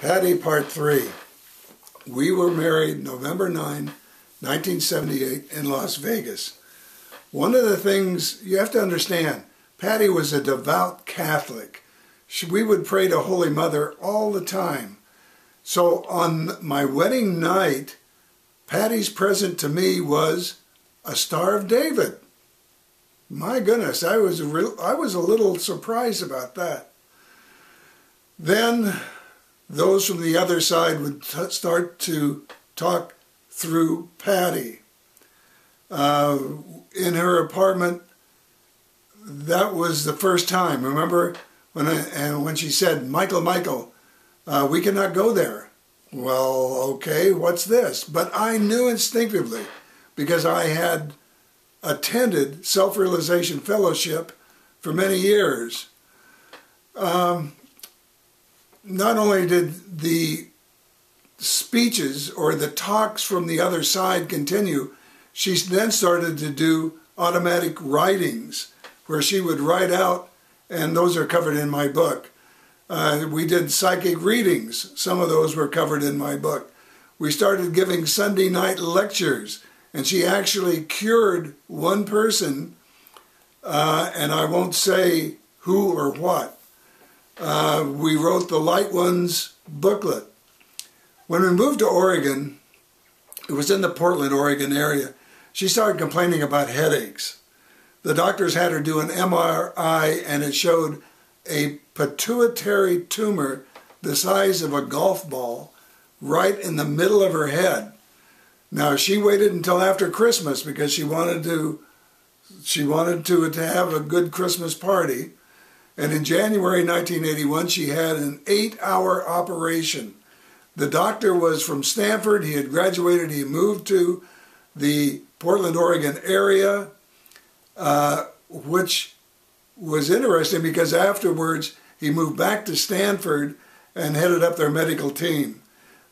Patty, Part 3. We were married November 9, 1978 in Las Vegas. One of the things you have to understand, Patty was a devout Catholic. We would pray to Holy Mother all the time. So on my wedding night, Patty's present to me was a Star of David. My goodness, I was a little surprised about that. Then those from the other side would start to talk through Patty. In her apartment, that was the first time. Remember when she said, Michael, we cannot go there. Well, okay, what's this? But I knew instinctively, because I had attended Self-Realization Fellowship for many years. Not only did the speeches or the talks from the other side continue, she then started to do automatic writings where she would write out, and those are covered in my book. We did psychic readings. Some of those were covered in my book. We started giving Sunday night lectures, and she actually cured one person, and I won't say who or what. We wrote the Light Ones booklet. When we moved to Oregon, it was in the Portland, Oregon area, she started complaining about headaches. The doctors had her do an MRI, and it showed a pituitary tumor the size of a golf ball right in the middle of her head. Now, she waited until after Christmas because she wanted to have a good Christmas party. And in January 1981, she had an 8-hour operation. The doctor was from Stanford. He had graduated. He moved to the Portland, Oregon area, which was interesting because afterwards he moved back to Stanford and headed up their medical team.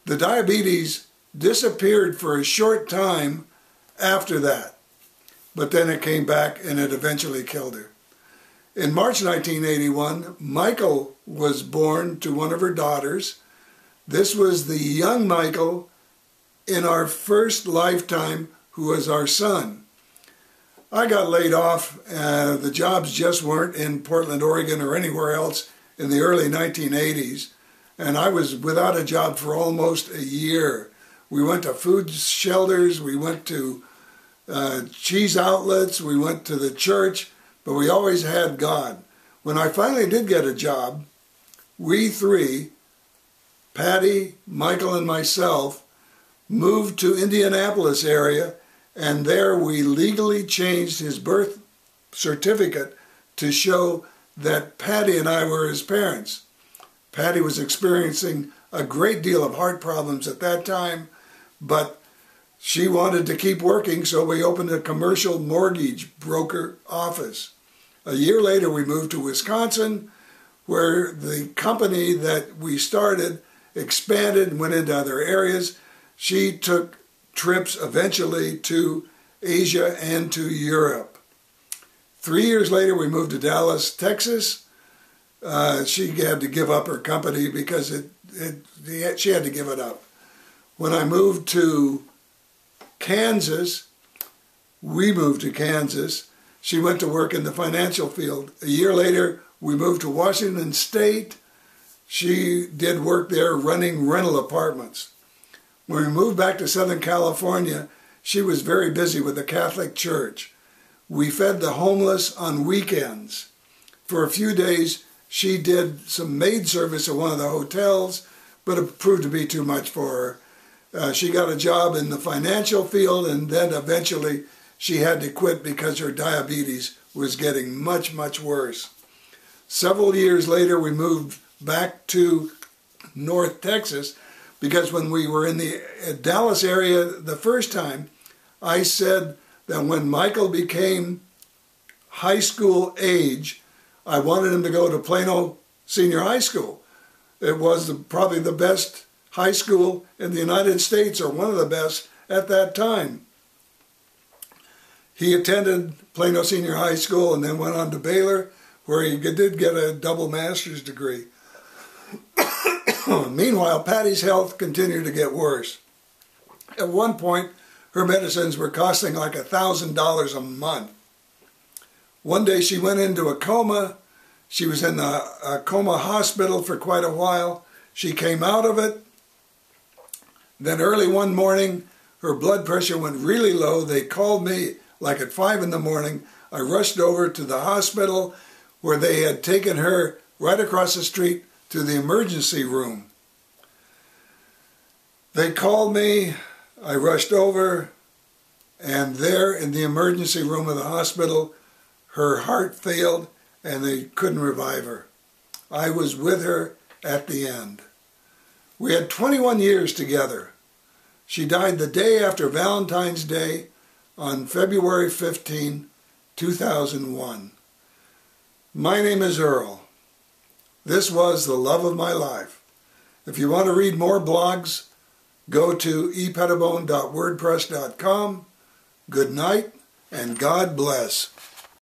The diabetes disappeared for a short time after that, but then it came back and it eventually killed her. In March 1981, Michael was born to one of her daughters. This was the young Michael in our first lifetime who was our son. I got laid off. The jobs just weren't in Portland, Oregon or anywhere else in the early 1980s. And I was without a job for almost a year. We went to food shelters, we went to cheese outlets, we went to the church, but we always had God. When I finally did get a job, we three, Patty, Michael, and myself, moved to Indianapolis area, and there we legally changed his birth certificate to show that Patty and I were his parents. Patty was experiencing a great deal of heart problems at that time, but she wanted to keep working, so we opened a commercial mortgage broker office. A year later, we moved to Wisconsin, where the company that we started expanded and went into other areas. She took trips eventually to Asia and to Europe. 3 years later, we moved to Dallas, Texas. She had to give up her company because she had to give it up. When I moved to Kansas, we moved to Kansas. She went to work in the financial field. A year later, we moved to Washington State. She did work there running rental apartments. When we moved back to Southern California, she was very busy with the Catholic Church. We fed the homeless on weekends. For a few days, she did some maid service at one of the hotels, but it proved to be too much for her. She got a job in the financial field, and then eventually she had to quit because her diabetes was getting much, much worse. Several years later, we moved back to North Texas because when we were in the Dallas area the first time, I said that when Michael became high school age, I wanted him to go to Plano Senior High School. It was probably the best high school in the United States, or one of the best at that time. He attended Plano Senior High School and then went on to Baylor, where he did get a double master's degree. Meanwhile, Patty's health continued to get worse. At one point, her medicines were costing like $1,000 a month. One day she went into a coma. She was in a coma hospital for quite a while. She came out of it. Then early one morning, her blood pressure went really low. They called me like at 5 in the morning. I rushed over to the hospital where they had taken her right across the street to the emergency room. They called me. I rushed over, and there in the emergency room of the hospital, her heart failed and they couldn't revive her. I was with her at the end. We had 21 years together. She died the day after Valentine's Day on February 15, 2001. My name is Earl. This was the love of my life. If you want to read more blogs, go to epettibone.wordpress.com. Good night and God bless.